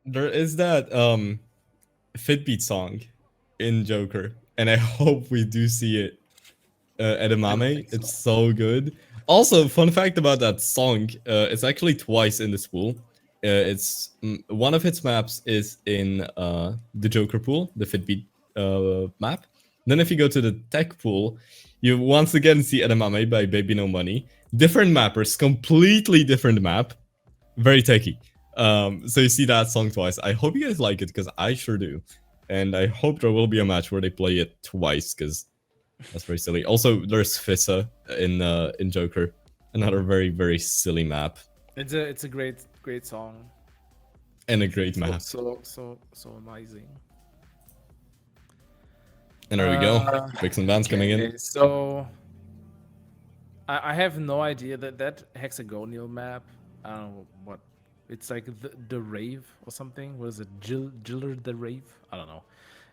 There is that Fitbeat song in Joker, and I hope we do see it at I don't Amame. think so. It's so good. Also, fun fact about that song: it's actually twice in this pool. One of its maps is in the Joker pool, the Fitbeat map. Then, if you go to the tech pool, you once again see Edamame by Baby No Money. Different mappers, completely different map, very techy. So you see that song twice. I hope you guys like it because I sure do, and I hope there will be a match where they play it twice because that's very silly. Also, there's Fissa in Joker, another very silly map It's a great song. and a great So map. so amazing. And there we go. Picks and bans coming in. Okay, so I have no idea that hexagonal map. I don't know what it's like the rave or something. What is it? Jiller the rave? I don't know.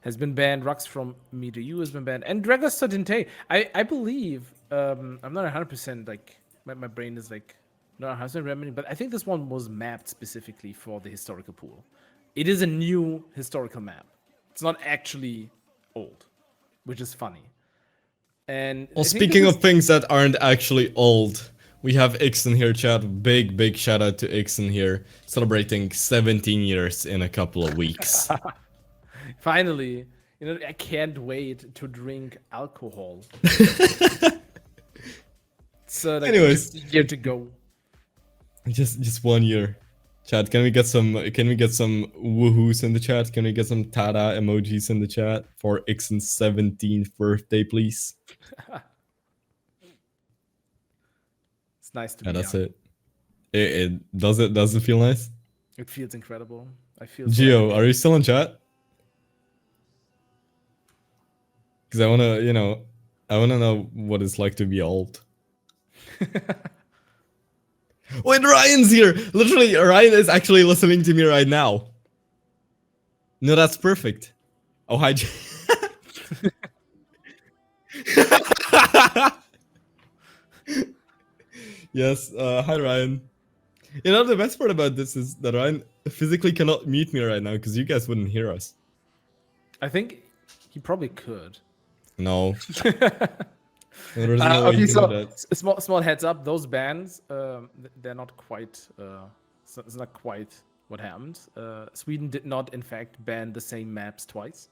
Has been banned. Rux from Me to You has been banned, and Dragos Sudente. I believe I'm not 100% like my brain is like not 100% remembering, but I think this one was mapped specifically for the historical pool. It is a new historical map. It's not actually old, which is funny. And Well, I think this speaking is of things that aren't actually old, we have Ixon here, chat. Big shout out to Ixon here, celebrating 17 years in a couple of weeks. finally, I can't wait to drink alcohol. So like Anyways, just a year to go. just 1 year. Chat, can we get some woohoos in the chat? Can we get some tada emojis in the chat for Ixon's 17th birthday, please? It's nice to Yeah, be that's young. it. It does it feel nice? It feels incredible. I feel so Geo, happy. are you still in chat? Because I wanna know what it's like to be old. Wait, Ryan's here! Literally, Ryan is actually listening to me right now. No, that's perfect. Oh, hi. Yes, hi, Ryan. You know, the best part about this is that Ryan physically cannot mute me right now because you guys wouldn't hear us. I think he probably could. No. There's no way Okay, he can do so that. small heads up. Those bands, they're not quite. It's not quite what happened. Sweden did not, in fact, ban the same maps twice.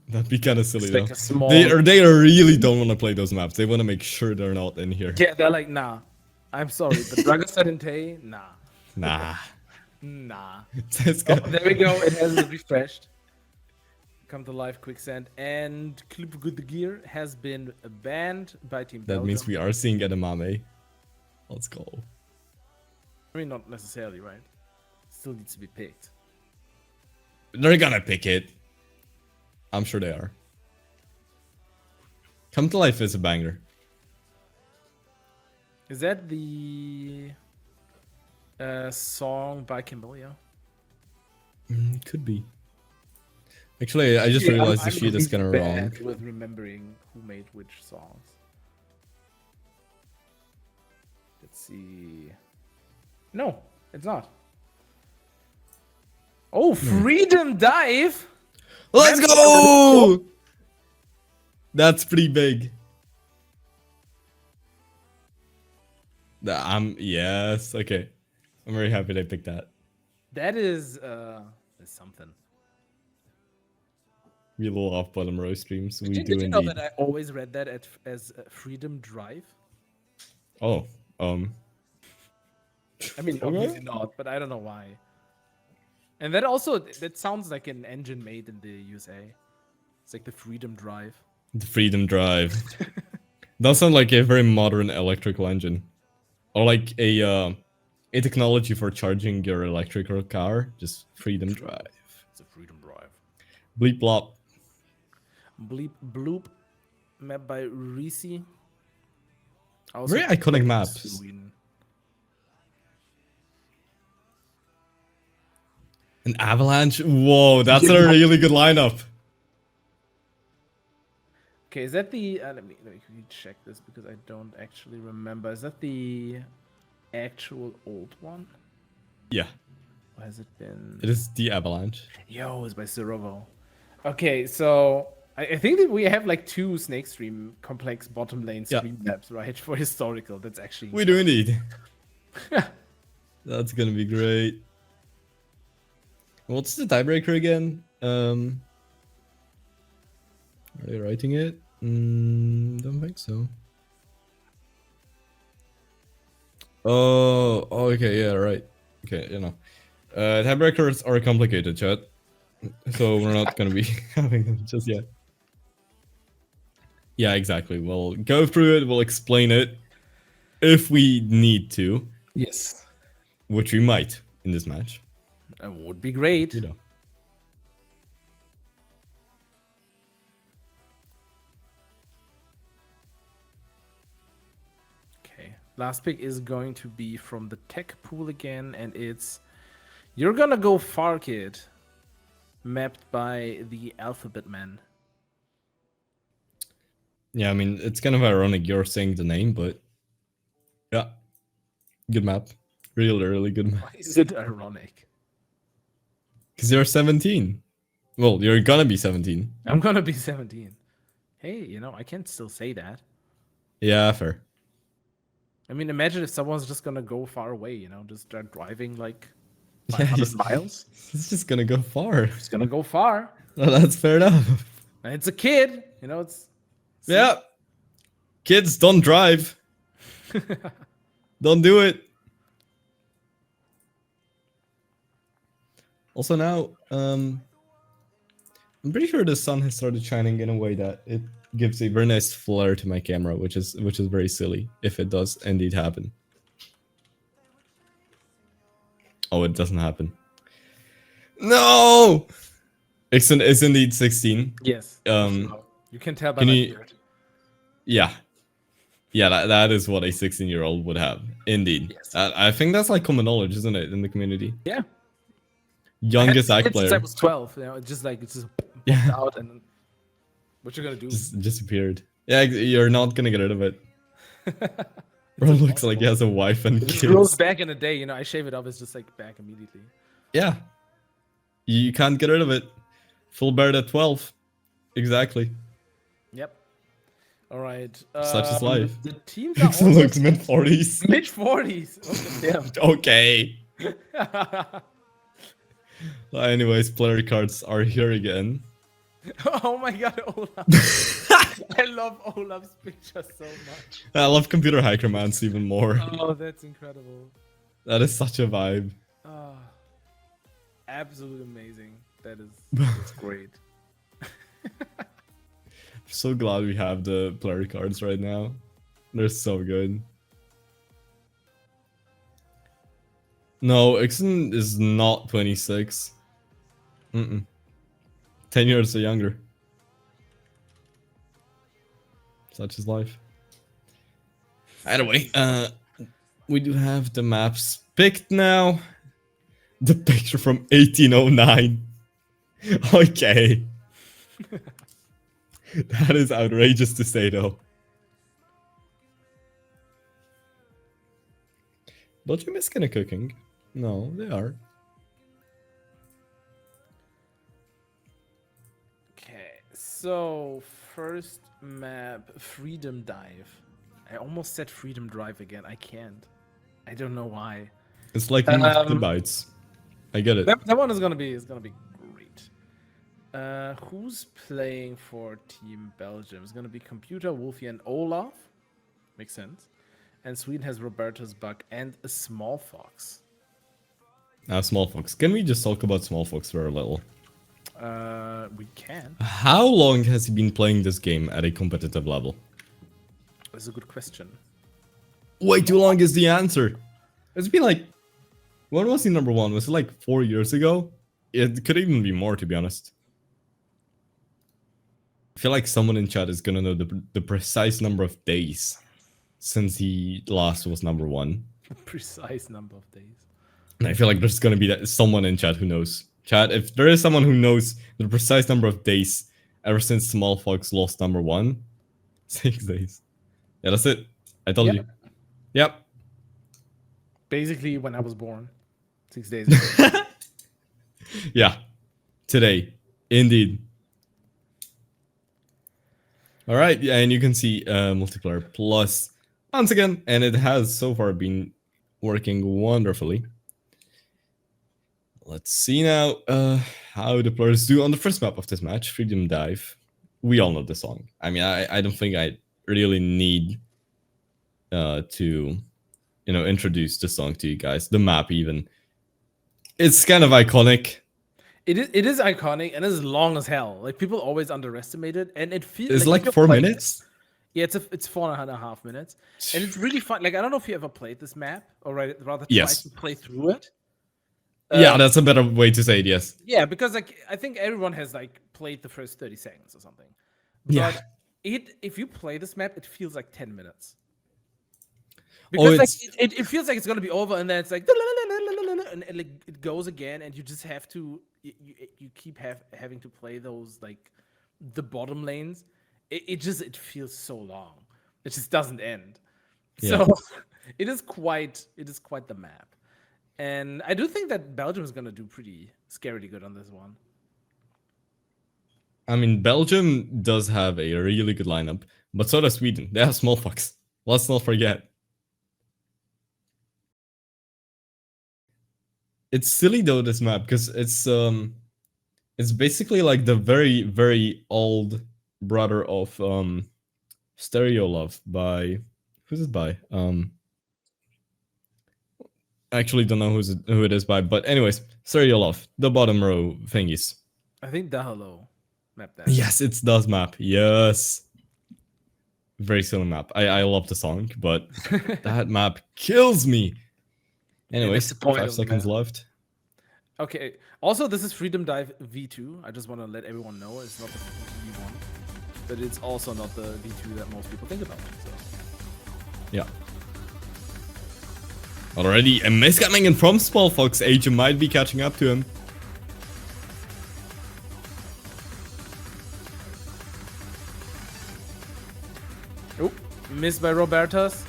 That'd be kind of silly It's though. like a small. They really don't want to play those maps. They want to make sure they're not in here. Yeah, they're like, nah. I'm sorry, but Dragostar and Tay, nah, Nah. nah. This Oh, guy- there we go. It has refreshed. Come to live quicksand, and Clip Good Gear has been banned by Team that Belgium. means we are seeing edamame. Let's go. I mean, not necessarily, right? Still needs to be picked. They're gonna pick it. I'm sure they are. Come to Life is a banger. Is that the song by Camellia? Could be. Actually, I just realized the sheet is kind of wrong. bad with remembering who made which songs. Let's see. No, it's not. Oh, Freedom Dive! Let's That's go! That's pretty big. Yes, okay. I'm very happy they picked that. That is something. We love off bottom row streams. We Did do you know indeed. that I always read that as Freedom Drive? Oh, I mean, Okay. obviously not, but I don't know why. And that sounds like an engine made in the USA. It's like the Freedom Drive. the Freedom Drive. Does sound like a very modern electrical engine, or like a technology for charging your electrical car. Just Freedom Drive. It's a Freedom Drive. Bleep blop. Bleep Bloop, map by Reese. Very iconic maps. Sweden. An avalanche. Whoa, that's a really good lineup. Okay, is that the? Let me check this because I don't actually remember. Is that the actual old one? Yeah, Or has it been? it is the Avalanche. Yo, it's by Sirovo. Okay, so I think that we have like 2 Snake Stream complex bottom lane Yeah, stream maps, right? For historical. That's actually we do indeed. That's gonna be great. What's the tiebreaker again? Are they writing it? Don't think so. Oh, okay, yeah, right. Okay, you know. Tiebreakers are complicated, chat. So we're not gonna be having them just yet. Yeah, exactly. We'll go through it, we'll explain it if we need to, Yes. which we might in this match. That would be great. You know. Okay. Last pick is going to be from the tech pool again, and it's You're Gonna Go Far Kid, mapped by the Alphabet Man. Yeah, I mean, it's kind of ironic you're saying the name, but yeah, good map. Really good map. Why is it ironic? Because you're 17. Well, you're gonna be 17. I'm gonna be 17. Hey, you know, I can still say that. Yeah, fair. I mean, imagine if someone's just gonna go far away, you know, just start driving like Yeah, 500 miles. It's just gonna go far. It's gonna go far. No, that's fair enough. And it's a kid, you know, it's. Yeah. Kids, don't drive. Don't do it. Also now, I'm pretty sure the sun has started shining in a way that it gives a very nice flare to my camera, which is very silly if it does indeed happen. Oh, it doesn't happen. No! It's indeed 16. Yes. You can tell by Can my you- beard. Yeah. Yeah, that is what a 16-year-old would have. Indeed. Yes. I think that's like common knowledge, isn't it, in the community? Yeah. Youngest I act had it since I player. was 12. You know, it's just Yeah. popped out, and then what you're gonna do? Just disappeared. Yeah, you're not gonna get rid of it. Bro looks like he has a wife and It just grows kids. back in a day. You know, I shave it off. It's just like back immediately. Yeah. You can't get rid of it. Full beard at 12. Exactly. Yep. All right. Such is life. The teams are Pixel looks mid-40s. mid 40s. Okay. Damn. Anyways, player cards are here again. Oh my god, Olaf. I love Olaf's picture so much. I love computer hackermans even more. Oh, that's incredible. That is such a vibe. Oh, absolutely amazing. That's great. I'm so glad we have the player cards right now. They're so good. No, Ixon is not 26. 10 years younger. Such is life. Anyway, we do have the maps picked now. The picture from 1809. Okay. That is outrageous to say though. Don't you miss kind of cooking? No, they are. Okay, so first map, Freedom Dive. I almost said Freedom Drive again. I can't. I don't know why. It's like the bites. I get it. That one is gonna be great. Who's playing for Team Belgium? It's gonna be Computer, Wolfie, and Olaf. Makes sense. And Sweden has Roberto's Buck and a Small Fox. Now, Small Fox. Can we just talk about Small Fox for a little? We can. How long has he been playing this game at a competitive level? That's a good question. Way too long is the answer. It's been like... When was he number one? Was it like 4 years ago? It could even be more, to be honest. I feel like someone in chat is gonna know the precise number of days since he last was number one. A precise number of days. And I feel like there's gonna be someone in chat who knows. Chat, if there is someone who knows the precise number of days ever since Small Fox lost number one, 6 days. Yeah, that's it. I told you. Yep. Basically, when I was born. 6 days ago. Yeah, today, indeed. All right, yeah, and you can see multiplayer plus once again, and it has so far been working wonderfully. Let's see now how the players do on the first map of this match, Freedom Dive. We all know the song. I mean, I don't think I really need to, introduce the song to you guys. The map even. It's kind of iconic. It is iconic and it's long as hell. Like people always underestimate it, and it feels It's like if you 4 play minutes. this- yeah, it's 4.5 minutes, and it's really fun. Like I don't know if you ever played this map or rather Yes. tried to play through it. Yeah, that's a better way to say it, yes. Yeah, because like I think everyone has like played the first 30 seconds or something. But Yeah. if you play this map, it feels like 10 minutes. Oh, Because like it's it feels like it's gonna be over, and then it's like and like it goes again, and you just have to you keep having to play those like the bottom lanes. It feels so long. It just doesn't end. Yeah. So it is quite the map. And I do think that Belgium is gonna do pretty scarily good on this one. I mean, Belgium does have a really good lineup, but so does Sweden. They have Smallpox. Let's not forget. It's silly though, this map, because it's basically like the very, very old brother of Stereo Love by who's it by? I actually don't know who it is by, but anyways, Stereo Love, the bottom row thingies. I think Dahalo map that. Yes, it's does map. Yes. Very silly map. I love the song, but that map kills me. Anyways, that's the point 5 of the seconds map. left. Okay. Also, this is Freedom Dive V2. I just want to let everyone know it's not the V1, but it's also not the V2 that most people think about. So. Yeah. Already a miss coming in from Smallfox. Agent might be catching up to him. Oh, missed by Robertas.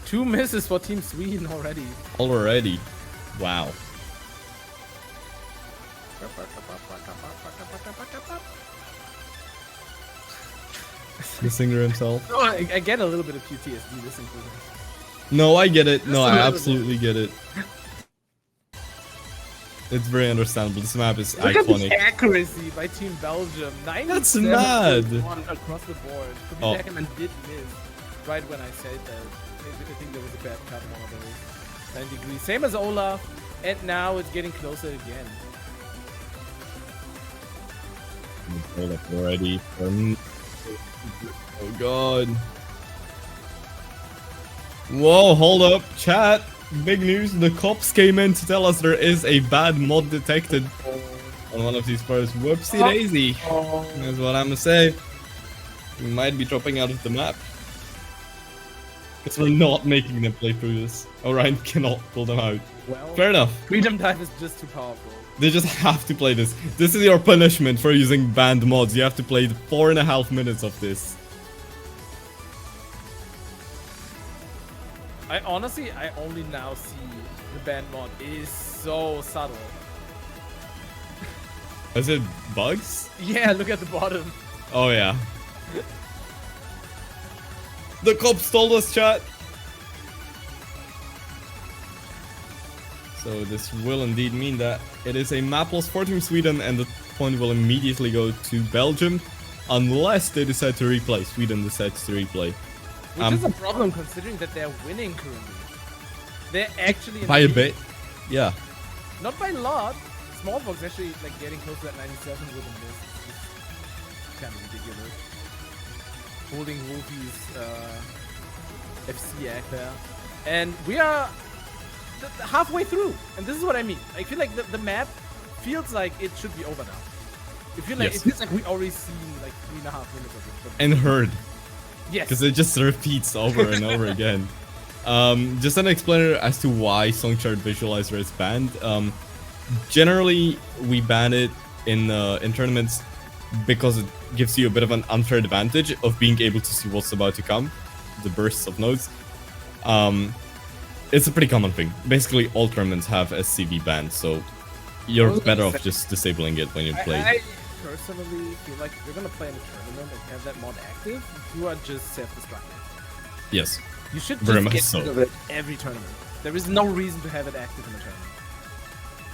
2 misses for Team Sweden already. Already. Wow. The singer himself. Oh, I get a little bit of PTSD listening to this. No, I get it. No, Just a I little absolutely get it. It's very understandable. This map is Look at iconic. the accuracy by Team Belgium. 97 That's mad. across the board. Oh. Beckerman did miss right when I said that. I think there was a bad cut, one of those. 9 degrees. Same as Olaf. And now it's getting closer again. Hold up already. Oh god. Whoa, hold up. Chat. Big news. The cops came in to tell us there is a bad mod detected on one of these players. Whoopsie daisy. That's what I'm gonna say. We might be dropping out of the map. Because we're not making them play through this. Orion cannot pull them out. Well, Fair enough. Freedom Dive is just too powerful. They just have to play this. This is your punishment for using banned mods. You have to play 4.5 minutes of this. I only now see the band mod is so subtle. Is it bugs? Yeah, look at the bottom. Oh yeah. The cops told us, chat. So this will indeed mean that it is a map loss for Team Sweden, and the point will immediately go to Belgium, unless they decide to replay. Sweden decides to replay. Which is a problem considering that they're winning currently. They're actually in By a the bit. Yeah. Not by a lot. Smallbox actually like getting close to that 97 with a miss. It's kind of ridiculous. Holding Wolfie's FC act there. And we are halfway through. And this is what I mean. I feel like the map feels like it should be over now. It feels like we already seen like 3.5 minutes of it. And heard. Yes. Because it just repeats over and over again. Just an explainer as to why Songchart Visualizer is banned. Generally, we ban it in tournaments because it gives you a bit of an unfair advantage of being able to see what's about to come, the bursts of nodes. it's a pretty common thing. Basically, all tournaments have SCV banned, so you're better off just disabling it when you play. I personally feel like if you're gonna play in a tournament and have that mod active, you are just self-destructive. Yes. You should Very just much get so. rid of it every tournament. There is no reason to have it active in a tournament.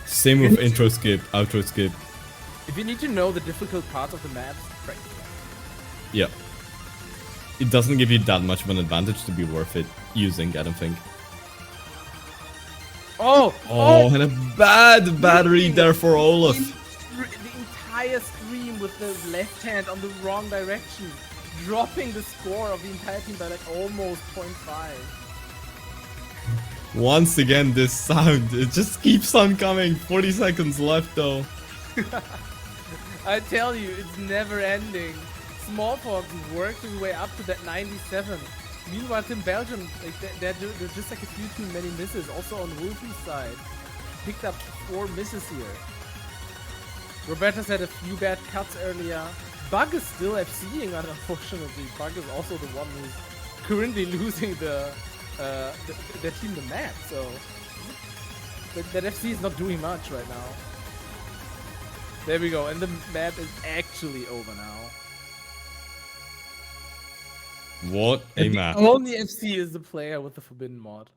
Same with intro skip, outro skip. If you need to know the difficult parts of the maps, practice that. Yeah. It doesn't give you that much of an advantage to be worth it using, I don't think. Oh, and a bad battery there for Olaf. The entire stream with the left hand on the wrong direction, dropping the score of the entire team by like almost 0.5. Once again, this sound, it just keeps on coming. 40 seconds left though. I tell you, it's never ending. Smallpox is working way up to that 97. Meanwhile, in Belgium, like they're just like a few too many misses. Also on Wolfie's side, picked up 4 misses here. Roberta's had a few bad cuts earlier. Bug is still FCing, unfortunately. Bug is also the one who's currently losing their team the map. So that FC is not doing much right now. There we go, and the map is actually over now. What a map. Only FC is the player with the forbidden mod.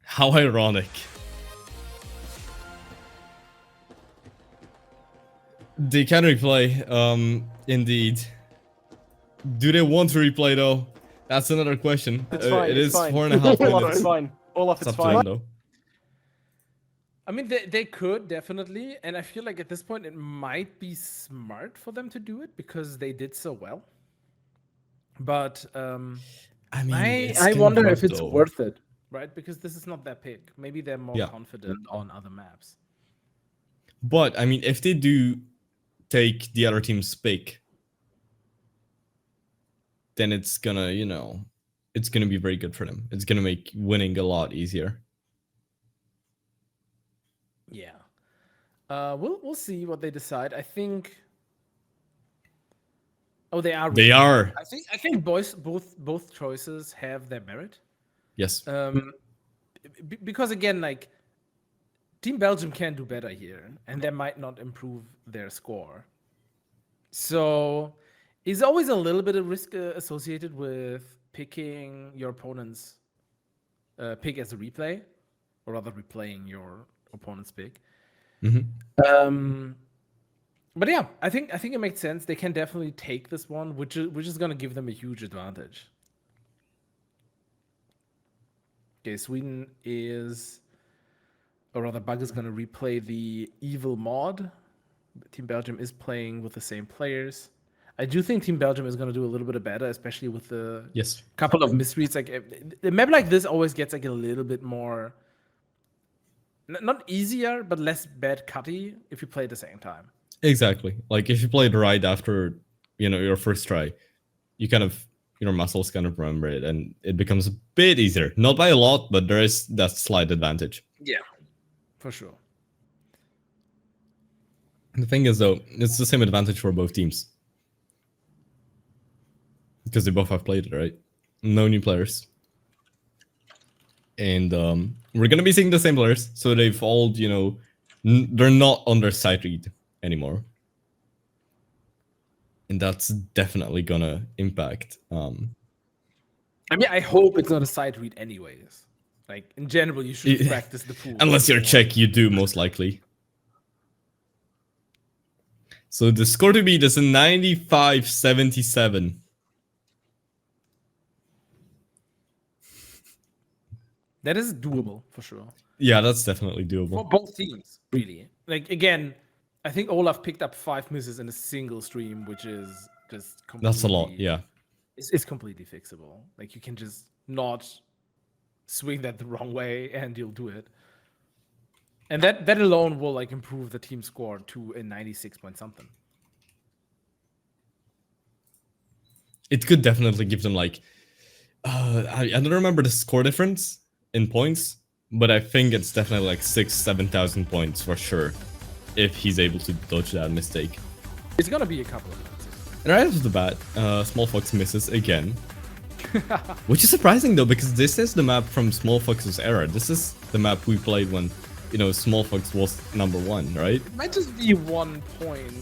How ironic. They can replay, indeed. Do they want to replay though? That's another question. It's fine, it it's is fine. 4.5 Olaf, minutes. it's fine. Olaf, It's it's up to them fine. though. I mean, they could definitely, and I feel like at this point it might be smart for them to do it because they did so well. But I mean, I wonder if it's worth it, right? Because this is not their pick. Maybe they're more confident on other maps. But I mean, if they do take the other team's pick, then it's gonna, you know, it's gonna be very good for them. It's gonna make winning a lot easier. Yeah. We'll see what they decide. I think. Oh, they are. They are. I think both choices have their merit. Yes. Because again, like Team Belgium can do better here, and they might not improve their score. So, is always a little bit of risk associated with picking your opponent's pick as a replay, or rather replaying your opponent's pick. Mm-hmm. But yeah, I think it makes sense. They can definitely take this one, which is going to give them a huge advantage. Okay, Sweden is, or rather, Bug is going to replay the evil mod. Team Belgium is playing with the same players. I do think Team Belgium is going to do a little bit better, especially with the couple of misreads. Like a map like this always gets like a little bit more, not easier, but less bad cutty if you play at the same time. Exactly. Like if you play it right after, you know, your first try, you kind of, your muscles kind of remember it, and it becomes a bit easier. Not by a lot, but there is that slight advantage. Yeah, for sure. The thing is, though, it's the same advantage for both teams. Because they both have played it, right? No new players. And we're going to be seeing the same players. So they've all, you know, they're not under sight read anymore. And that's definitely going to impact. I mean, I hope it's not a side read anyways. Like, in general, you should practice the pool. Unless you're Czech, you do, most likely. So the score to beat is a 95-77. That is doable, for sure. Yeah, that's definitely doable. For both teams, really. Like, again, I think Olaf picked up 5 misses in a single stream, which is just completely... That's a lot, yeah. It's completely fixable. Like, you can just not swing that the wrong way, and you'll do it. And that alone will, like, improve the team score to a 96 point something. It could definitely give them, like... I don't remember the score difference in points, but I think it's definitely like 6,000-7,000 points for sure if he's able to dodge that mistake. It's gonna be a couple of points. And right off the bat, Small Fox misses again. Which is surprising though, because this is the map from Small Fox's era. This is the map we played when, you know, Small Fox was #1, right? It might just be 1 point,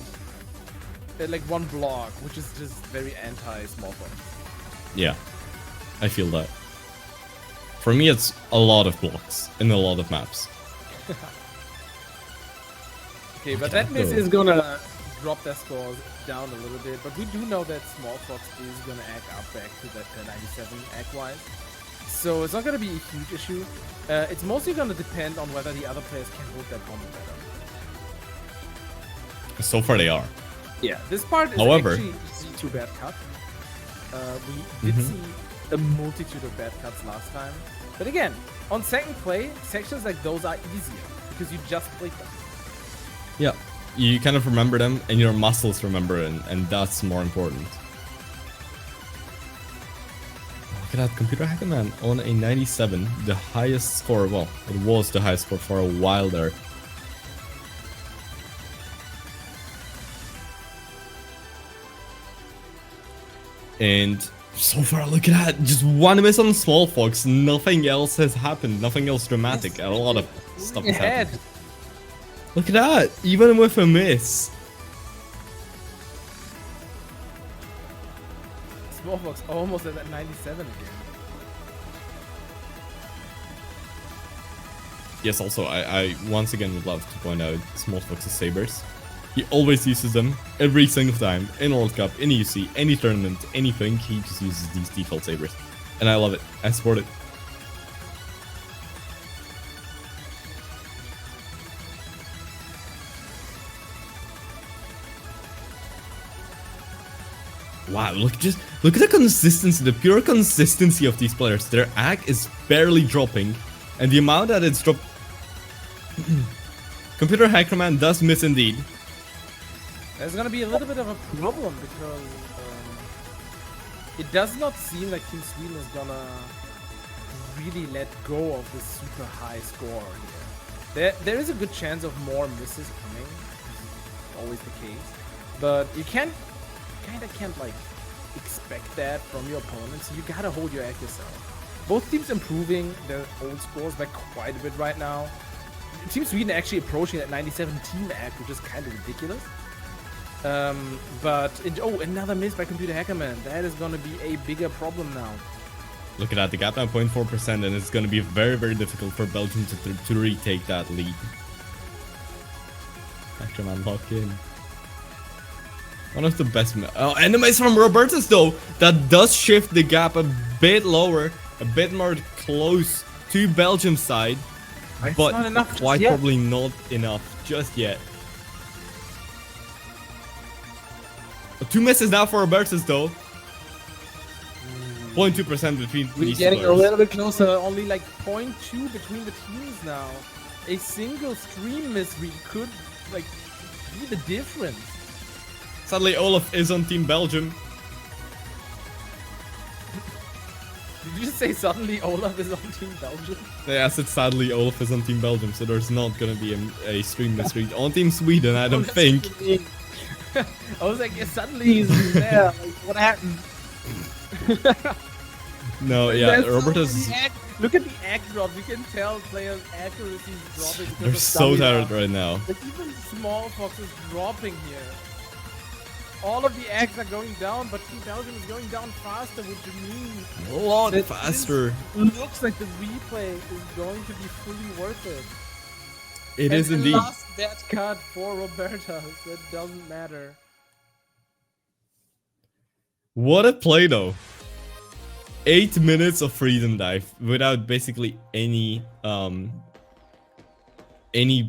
like 1 block, which is just very anti-Small Fox. Yeah, I feel that. For me, it's a lot of blocks in a lot of maps. Okay, but that miss is gonna drop their scores down a little bit, but we do know that Small Fox is gonna act up back to that 97 act-wise. So it's not gonna be a huge issue. It's mostly gonna depend on whether the other players can hold that combo better. So far they are. Yeah, this part is However, actually easy to bad cut. We did see a multitude of bad cuts last time. But again, on second play, sections like those are easier because you just played them. Yeah, you kind of remember them and your muscles remember it, and that's more important. Look at that, Computer Hacker Man on a 97, the highest score, well, it was the highest score for a while there. And so far, look at that, just 1 miss on Small Fox, nothing else has happened, nothing else dramatic, a lot of stuff has happened. Look at that, even with a miss. Small Fox almost at that 97 again. Yes, also, I once again would love to point out Small Fox's sabers. He always uses them every single time in World Cup, in EUC, any tournament, anything. He just uses these default sabers, and I love it. I support it. Wow, look at the consistency, the pure consistency of these players. Their ag is barely dropping, and the amount that it's dropped. Computer Hacker Man does miss indeed. There's gonna be a little bit of a problem because it does not seem like Team Sweden is gonna really let go of this super high score here. There is a good chance of more misses coming, this is always the case, but you kinda can't like expect that from your opponents. So you gotta hold your act yourself. Both teams improving their own scores by quite a bit right now. Team Sweden actually approaching that 97 team act, which is kind of ridiculous. Oh, another miss by Computer Hacker Man. That is gonna be a bigger problem now. Look at that, the gap now 0.4%, and it's gonna be very, very difficult for Belgium to retake that lead. Hacker Man lock in. One of the best. Oh, and the miss from Robertus though. That does shift the gap a bit lower, a bit more close to Belgium's side, but not enough quite yet. probably not enough just yet. 2 misses now for Robertus though. 0.2% between We're these getting players. a little bit closer. Only like 0.2 between the teams now. A single stream misread could like be the difference. Sadly, Olaf is on Team Belgium. Did you just say suddenly Olaf is on Team Belgium? Yeah, I said sadly Olaf is on Team Belgium, so there's not gonna be a stream misread on Team Sweden, I don't think. I was like, yeah, suddenly he's there. Like, what happened? No, yeah, That's Robertus so is... Look at the act drop. You can tell players' accuracy is dropping. because They're of so stamina. tired right now. Like even Small Fox is dropping here. All of the acts are going down, but Team Belgium is going down faster, which means A lot that faster. this looks like the replay is going to be fully worth it. It is And indeed. Last bad cut for Roberta. That doesn't matter. What a play though. 8 minutes of freedom dive without basically any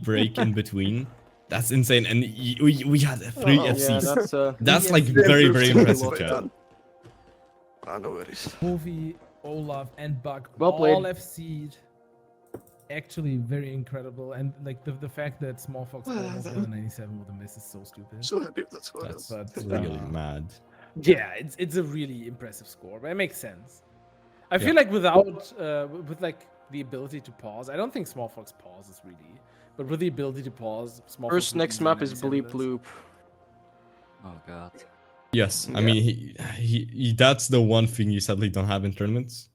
break in between. That's insane, and we had 3 FCs. That's like very, very impressive, chat. No worries. Kofi, Olaf, and Buck Well played. all FC'd. Actually, very incredible, and like the fact that Small Fox almost got a 97 with a miss is so stupid. So happy with that score. That's really mad. Yeah, it's a really impressive score, but it makes sense. I feel like without with like the ability to pause, I don't think Small Fox pauses really, but with the ability to pause, Small Fox First would next easily map is 97 Bleep this. Loop. Oh god. Yes, I Yeah. mean that's the one thing you sadly don't have in tournaments.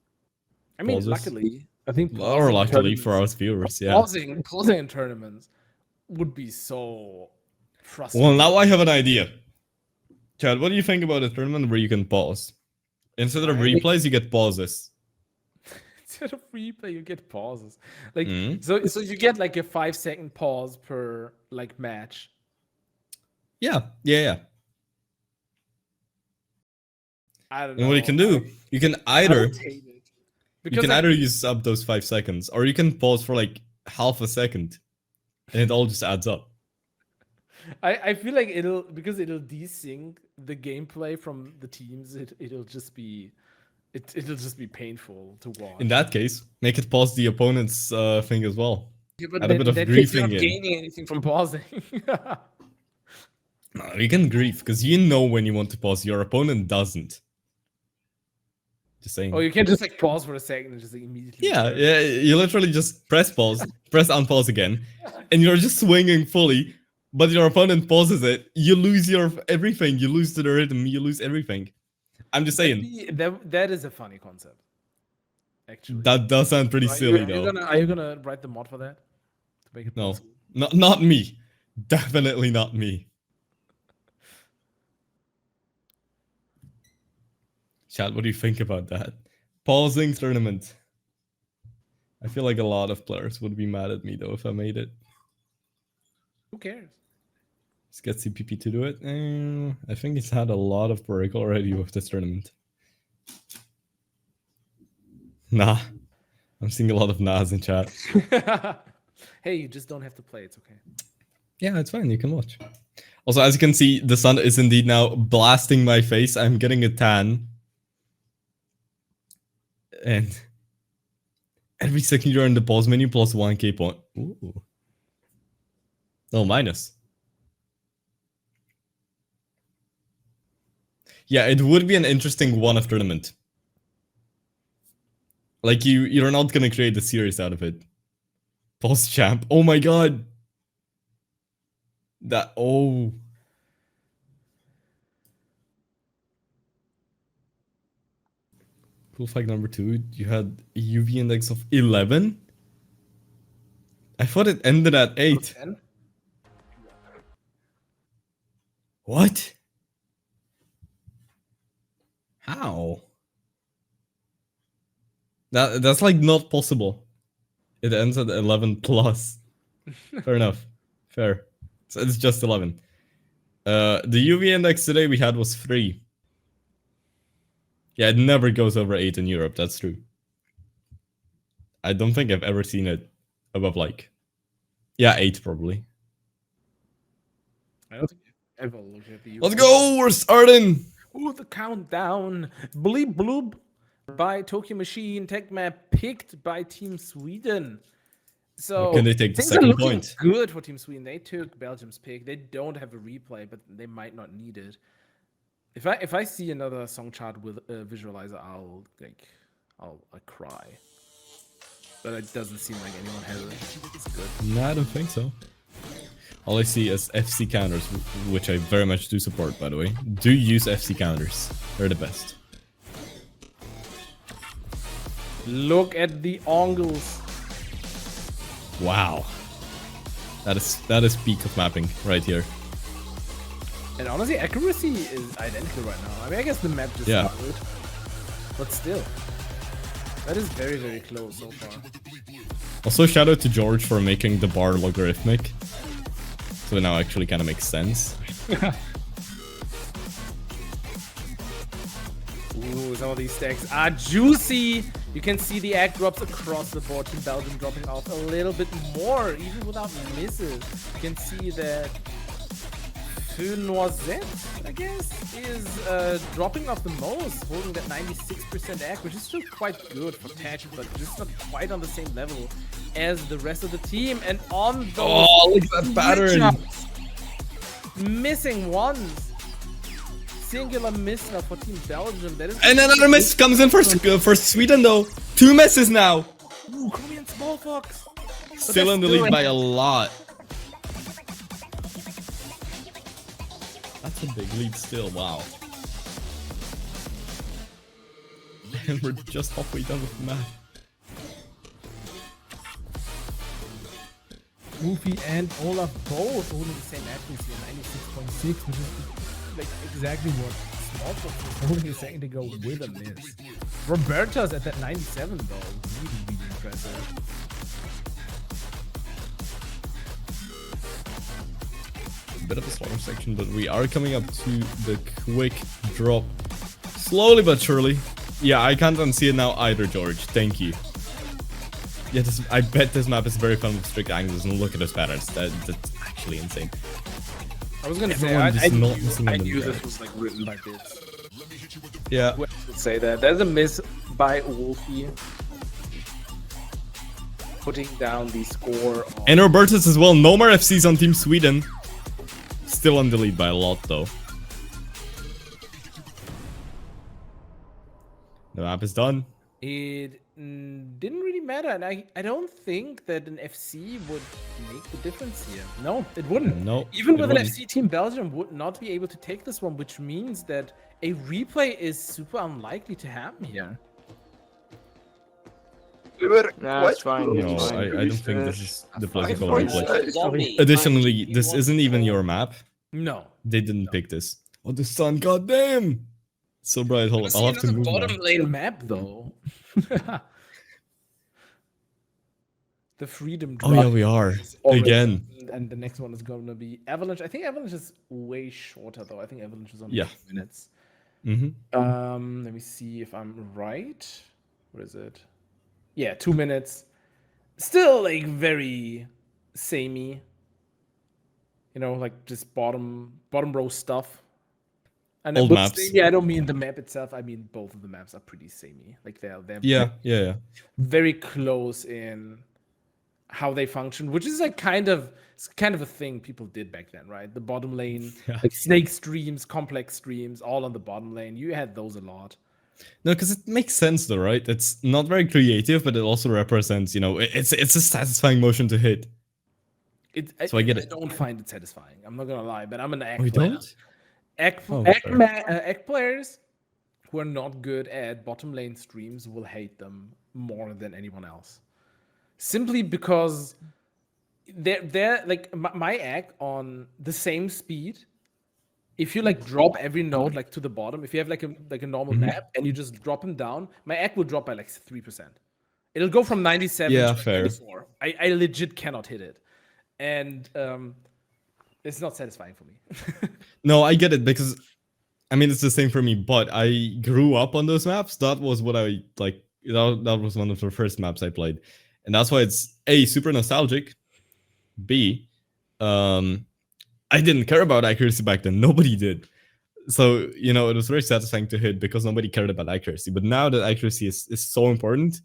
I mean, Pauses. luckily, I think Or pausing luckily for tournaments- our viewers, yeah. pausing in tournaments would be so frustrating. Well, now I have an idea. Chad, what do you think about a tournament where you can pause? Instead of replays, you get pauses. Instead of replay, you get pauses. Like Mhm. so you get like a 5-second pause per like match. Yeah. I don't And know. what you can do, you can either don't hate it. you Because can like, either use up those 5 seconds, or you can pause for like half a second, and it all just adds up. I feel like it'll desync the gameplay from the teams. It'll just be painful to watch. In that case, make it pause the opponent's thing as well. Yeah, but Add a then bit in of that case, you're griefing not in. gaining anything from pausing. No, you can grief because you know when you want to pause. Your opponent doesn't. Just saying. Oh, you can just like pause for a second and just like, immediately. Yeah, start. yeah. You literally just press pause, press unpause again, and you're just swinging fully. But your opponent pauses it. You lose your everything. You lose to the rhythm. You lose everything. I'm just saying. That is a funny concept. Actually, That does sound pretty silly though. Are you gonna write the mod for that to make it No, possible? not me. Definitely not me. Chat, what do you think about that? Pausing tournament. I feel like a lot of players would be mad at me though if I made it. Who cares? Let's get CPP to do it. I think it's had a lot of work already with this tournament. Nah. I'm seeing a lot of nahs in chat. Hey, you just don't have to play. It's okay. Yeah, it's fine. You can watch. Also, as you can see, the sun is indeed now blasting my face. I'm getting a tan. And every second you're in the pause menu plus 1k point. Ooh. No, minus. Yeah, it would be an interesting one-off tournament. Like you're not gonna create a series out of it. Pause champ. Oh my god. Oh. Cool fact number 2, you had a UV index of 11? I thought it ended at 8. 10? What? How? That's like not possible. It ends at 11 plus. Fair enough. Fair. So it's just 11. The UV index today we had was 3. Yeah, it never goes over 8 in Europe, that's true. I don't think I've ever seen it above like... Yeah, 8 probably. I don't think I've ever looked at the. Let's go! We're starting! Ooh, the countdown. Bleep bloop by Tokyo Machine. Tech map picked by Team Sweden. So Can they take the things are second looking point? good for Team Sweden. They took Belgium's pick. They don't have a replay, but they might not need it. If I see another song chart with a visualizer, I'll cry. But it doesn't seem like anyone has it. It's good. No, I don't think so. All I see is FC counters, which I very much do support, by the way. Do use FC counters. They're the best. Look at the angles. Wow. That is peak of mapping right here. And honestly, accuracy is identical right now. I mean, I guess the map just started. But still. That is very, very close so far. Also, shout out to George for making the bar logarithmic. So it now actually kind of makes sense. Ooh, some of these stacks are juicy. You can see the egg drops across the board. Team Belgium dropping off a little bit more, even without misses. You can see that Feu Noisette, I guess, is dropping off the most, holding that 96% egg, which is still quite good for tech, but just not quite on the same level as the rest of the team. And on those look at that pattern! Missing ones. Singular miss now for Team Belgium. That is And another miss comes in for Sweden though. 2 misses now. Ooh, Korean Small Fox. Still in the lead by a lot. That's a big lead still. Wow. And we're just halfway done with the map. Goofy and Olaf both holding the same accuracy at 96.6, which is like exactly what Smallfox was holding a second ago with a miss. Roberta's at that 97 though, really impressive. Bit of a slower section, but we are coming up to the quick drop. Slowly but surely. Yeah, I can't unsee it now either, George. Thank you. Yeah, I bet this map is very fun with strict angles, and look at those patterns. That's actually insane. I was gonna say, Everyone I just not knew, missing I on the knew track. this was like written by bits. Yeah. Who else would say that? There's a miss by Wolfie. Putting down the score on... And Robertus as well. No more FCs on Team Sweden. Still on the lead by a lot, though. The map is done. It didn't really matter, and I don't think that an FC would make the difference here. No, it wouldn't. No, Even it with an wouldn't. FC team, Belgium would not be able to take this one, which means that a replay is super unlikely to happen here. We were Nah, quite it's fine. close. No, It's I don't think this is the place for points. replay. Additionally, this isn't even your map. No. They didn't pick this. Oh, the sun, goddamn! So bright, hold on. I'll have to move now. bottom lane map, though. The Freedom Oh yeah, Drop we are. is already Again. done, and the next one is going to be Avalanche. I think Avalanche is way shorter, though. I think Avalanche is only Yeah. 2 minutes. Mm-hmm. Let me see if I'm right. What is it? Yeah, 2 minutes. Still like very samey. You know, like just bottom row stuff. And Old with maps. samey, I don't mean the map itself. I mean both of the maps are pretty samey. Like they're Yeah. very close in how they function, which is like kind of a thing people did back then, right? The bottom lane, Yeah. like snake streams, complex streams, all on the bottom lane. You had those a lot. No, because it makes sense though, right? It's not very creative, but it also represents, it's a satisfying motion to hit. So I get it. I don't find it satisfying. I'm not gonna lie, but I'm an egg Oh, you player. don't? Oh, Egg players who are not good at bottom lane streams will hate them more than anyone else. Simply because they're like my egg on the same speed. If you like drop every node like to the bottom, if you have like a normal map and you just drop them down, my egg will drop by like 3%. It'll go from 97 Yeah, to fair. 94. I legit cannot hit it. And it's not satisfying for me. No, I get it because, I mean, it's the same for me, but I grew up on those maps. That was what I, like, that was one of the first maps I played. And that's why it's, A, super nostalgic. B, I didn't care about accuracy back then. Nobody did. So, it was very satisfying to hit because nobody cared about accuracy. But now that accuracy is so important,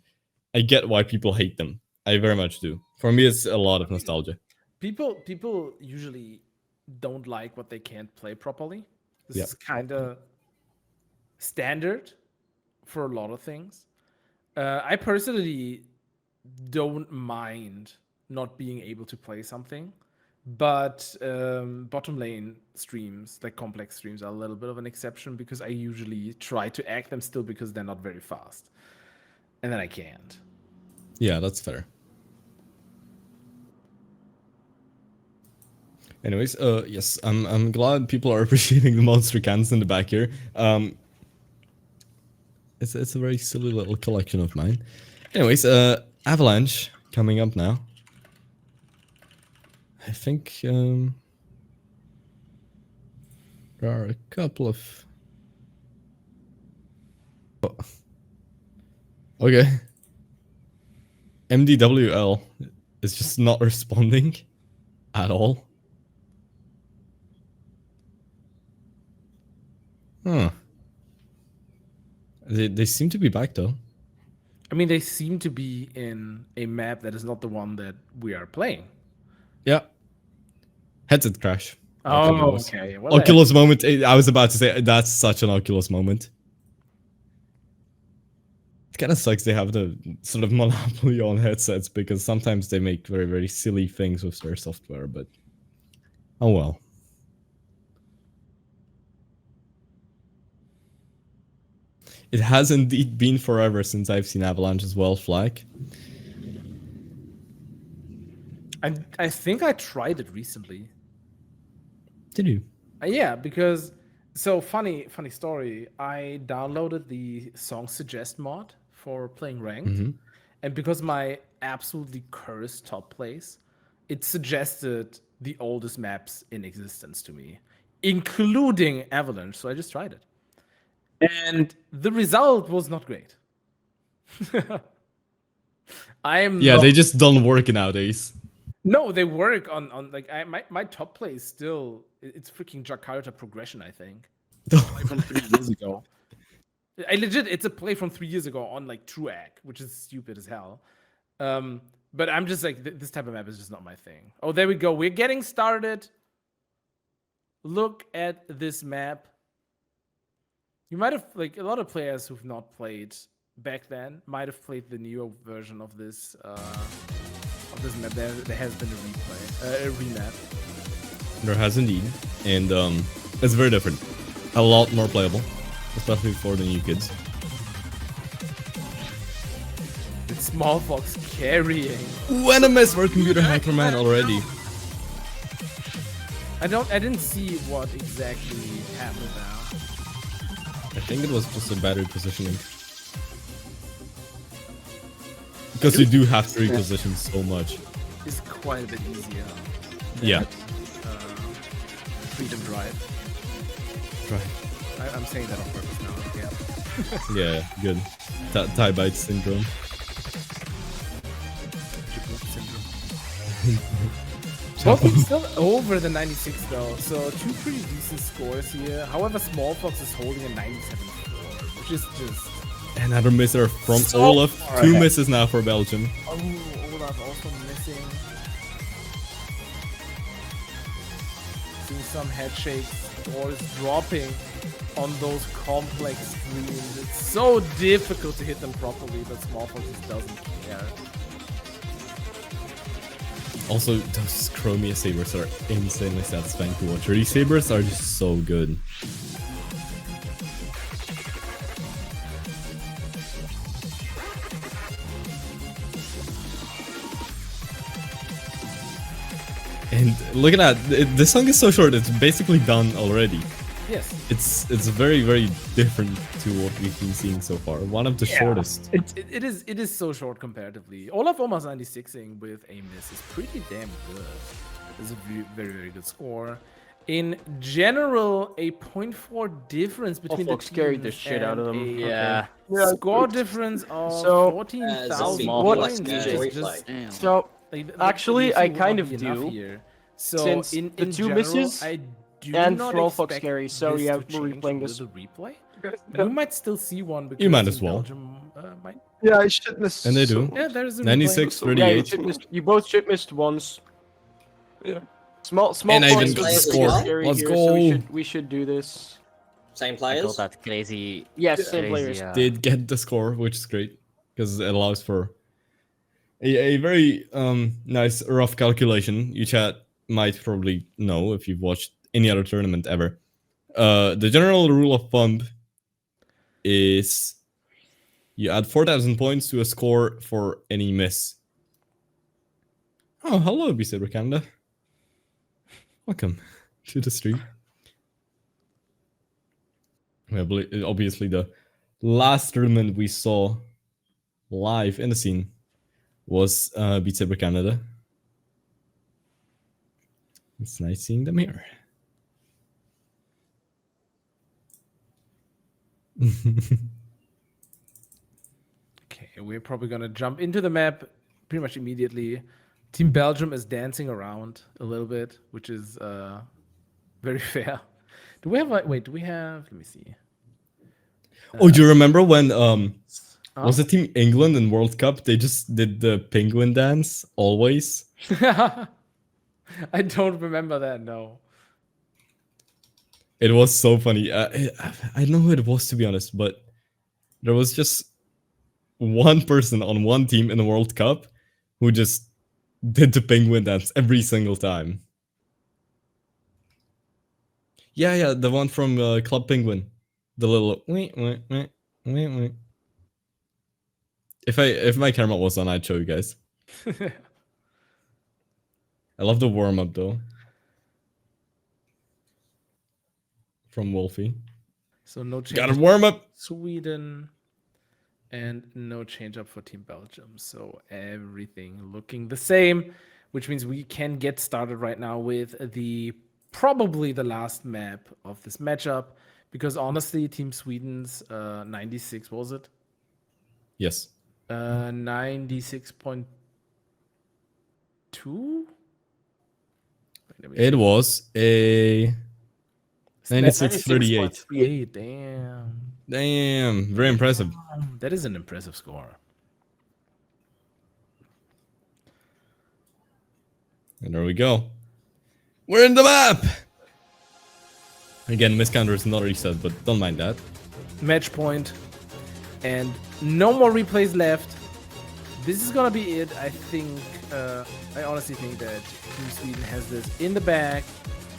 I get why people hate them. I very much do. For me, it's a lot of nostalgia. People usually don't like what they can't play properly. This Yeah. is kind of standard for a lot of things. I personally don't mind not being able to play something, but bottom lane streams, like complex streams, are a little bit of an exception because I usually try to act them still because they're not very fast, and then I can't. Yeah, that's fair. Anyways, yes, I'm glad people are appreciating the monster cans in the back here. It's a very silly little collection of mine. Anyways, Avalanche coming up now. I think there are a couple of. Oh. Okay. MDWL is just not responding at all. Huh. They seem to be back though. I mean, they seem to be in a map that is not the one that we are playing. Yeah. Headset crash. Oh, okay. Well, Oculus moment. I was about to say that's such an Oculus moment. It kind of sucks they have the sort of monopoly on headsets because sometimes they make very, very silly things with their software, but oh well. It has indeed been forever since I've seen Avalanche as well flag. I think I tried it recently. Did you? Yeah, because so funny story. I downloaded the song suggest mod for playing ranked, and because my absolutely cursed top place, it suggested the oldest maps in existence to me, including Avalanche. So I just tried it, and the result was not great. I am Yeah, not, they just don't work nowadays. no, they work on like my top play is still it's freaking Jakarta progression, I think. From 3 years ago. It's a play from 3 years ago on like True Egg, which is stupid as hell. But I'm just like this type of map is just not my thing. Oh, there we go. We're getting started. Look at this map. You might have like a lot of players who've not played back then might have played the newer version of this map. There has been a replay, a remap. There has indeed, and it's very different. A lot more playable, especially for the new kids. It's Small Fox carrying. When a miss for Computer Hacker Man already. I didn't see what exactly happened now. I think it was just a battery positioning. Because you do have to reposition so much. It's quite a bit easier. Yeah. Freedom Drive. Right. I'm saying that on purpose now. Yeah. Yeah, good. Tie bite syndrome. Both is still over the 96 though, so two pretty decent scores here. However, Small Fox is holding a 97 score, which is just Another misser from so Olaf. far 2 ahead. misses now for Belgium. Oh, Olaf also missing. Seeing some head shakes, doors dropping on those complex screens. It's so difficult to hit them properly, but Small Fox just doesn't care. Also, those Chromia sabers are insanely satisfying to watch. These sabers are just so good. And look at that, this song is so short, it's basically done already. Yes. It's very, very different to what we've been seeing so far. One of the shortest. It is so short comparatively. Olaf almost 96ing with a miss is pretty damn good. It's a very, very good score. In general, a 0.4 difference between the Fox carried the teams shit out of and them. a Yeah. score difference of So, 14,000 Small points. Fox Which is just Damn. So like, actually, this I will not kind be of enough do, here. So since in the two general, misses I do and not Small Fox expect carry, so this yeah, to we're change replaying with this. the replay. We might still see one because You might as well. Belgium might. Yeah, I should miss. And they do. Yeah, there's a 96, replay. Yeah, 38. you both shit missed once. Yeah. Small And I Fox even got the is score. scary Let's here, go. so we should do this. Same I players? got that crazy. Yes, same crazy, players. Did get the score, which is great. Because it allows for a very nice rough calculation. You chat might probably know if you've watched any other tournament ever. The general rule of thumb is you add 4,000 points to a score for any miss. Oh, hello, Beat Saber Canada. Welcome to the stream. Obviously, the last tournament we saw live in the scene was Beat Saber Canada. It's nice seeing them here. Okay, we're probably gonna jump into the map pretty much immediately. Team Belgium is dancing around a little bit, which is very fair. Do we have like wait? Do we have? Let me see. Oh, do you remember when was it Team England in World Cup? They just did the penguin dance always. I don't remember that. No. It was so funny. I don't know who it was, to be honest, but there was just one person on one team in the World Cup who just did the penguin dance every single time. Yeah, the one from Club Penguin. The little... Wait. If my camera was on, I'd show you guys. I love the warm up though. From Wolfie. So no change. Got a warm up. Sweden, and no change up for Team Belgium. So everything looking the same, which means we can get started right now with probably the last map of this matchup. Because honestly, Team Sweden's 96, what was it? Yes. 96.2? It was a 96.38. 96.38, damn. Damn, very impressive. That is an impressive score. And there we go. We're in the map! Again, miscounter is not reset, but don't mind that. Match point. And no more replays left. This is gonna be it. I think, I honestly think that Team Sweden has this in the bag,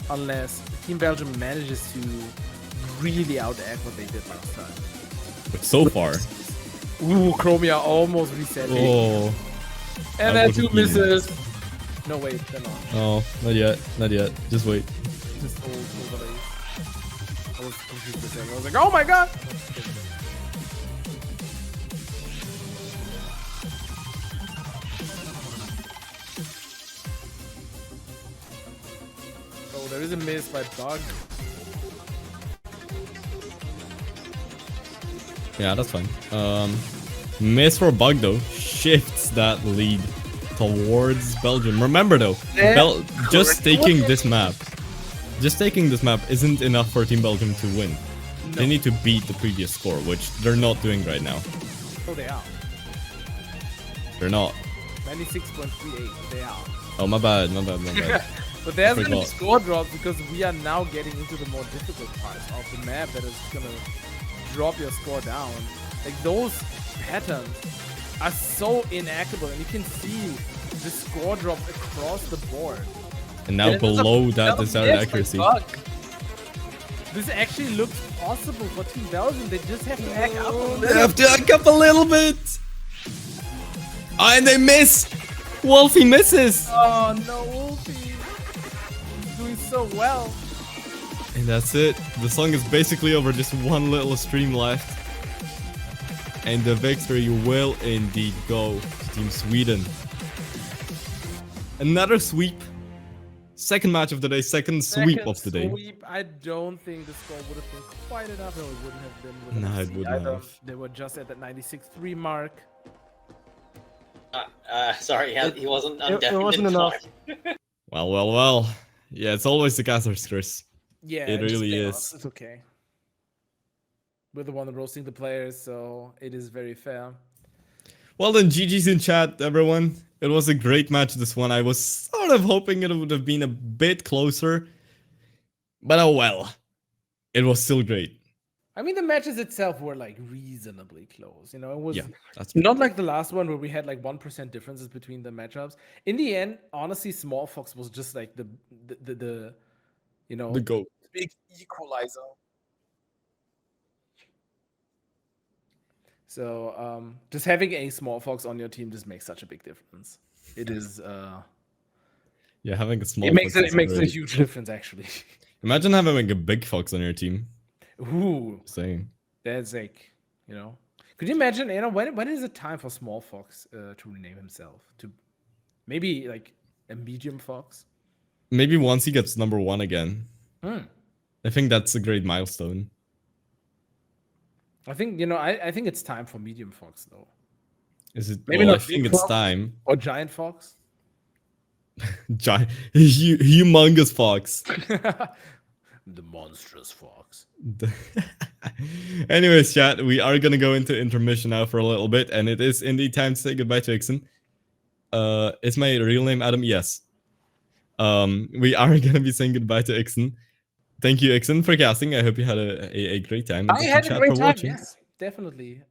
unless Team Belgium manages to really outact what they did last time. But so far. Ooh, Chromia almost reset. Oh. And I then 2 wouldn't misses. No, wait, they're not. Oh, not yet. Not yet. Just wait. Just old overlays. I was confused for a second. I was like, oh my god! Oh, there is a miss by Bug. Yeah, that's fine. Miss for Bug though. Shifts that lead towards Belgium. Remember though, just taking this map isn't enough for Team Belgium to win. No. They need to beat the previous score, which they're not doing right now. Oh, they are. They're not. 96.38. They are. Oh, my bad. But there's gonna be forgot. score drops because we are now getting into the more difficult parts of the map that is gonna drop your score down. Like those patterns are so inaccurate, and you can see the score drop across the board. And now below that desired Yes, accuracy. like Bug. This actually looks possible for Team Belgium. They just have to act up a little. They have to act up a little bit. And they miss. Wolfie misses. Oh no, Wolfie! He's doing so well. And that's it. The song is basically over. Just one little stream left. And the victory will indeed go to Team Sweden. Another sweep. Second match of the day. Second sweep of the day. Sweep. I don't think the score would have been quite enough. No, it wouldn't have been. with No, an it FC wouldn't either. have. They were just at that 96.3 mark. Sorry, he wasn't. I'm It definitely wasn't enough. Well. Yeah, it's always the casters, Chris. Yeah, It just really chaos. is. It's okay. We're the one roasting the players, so it is very fair. Well then, GG's in chat, everyone. It was a great match, this one. I was sort of hoping it would have been a bit closer. But oh well. It was still great. I mean, the matches itself were like reasonably close. You know, it was Yeah, that's not like the last one where we had like 1% differences between the matchups. In the end, honestly, Small Fox was just like the you know, the GOAT. big equalizer. So just having a Small Fox on your team just makes such a big difference. It is Yeah, having a small it makes fox it is makes a great. huge difference actually. Imagine having like a big fox on your team. Ooh, Saying. that's like, you know. Could you imagine, you know, when is it time for Small Fox to rename himself? To maybe like a medium fox? Maybe once he gets #1 again. Hmm. I think that's a great milestone. I think, you know, I think it's time for medium fox though. Is it? Maybe Well, not I think big it's fox. time. Or giant fox? Humongous fox. The monstrous fox. Anyways, chat, we are gonna go into intermission now for a little bit, and it is indeed time to say goodbye to Ixen. Is my real name Adam? Yes. We are gonna be saying goodbye to Ixen. Thank you, Ixen, for casting. I hope you had a great time. I Thank you, had a chat, great for time, watching. yes, definitely.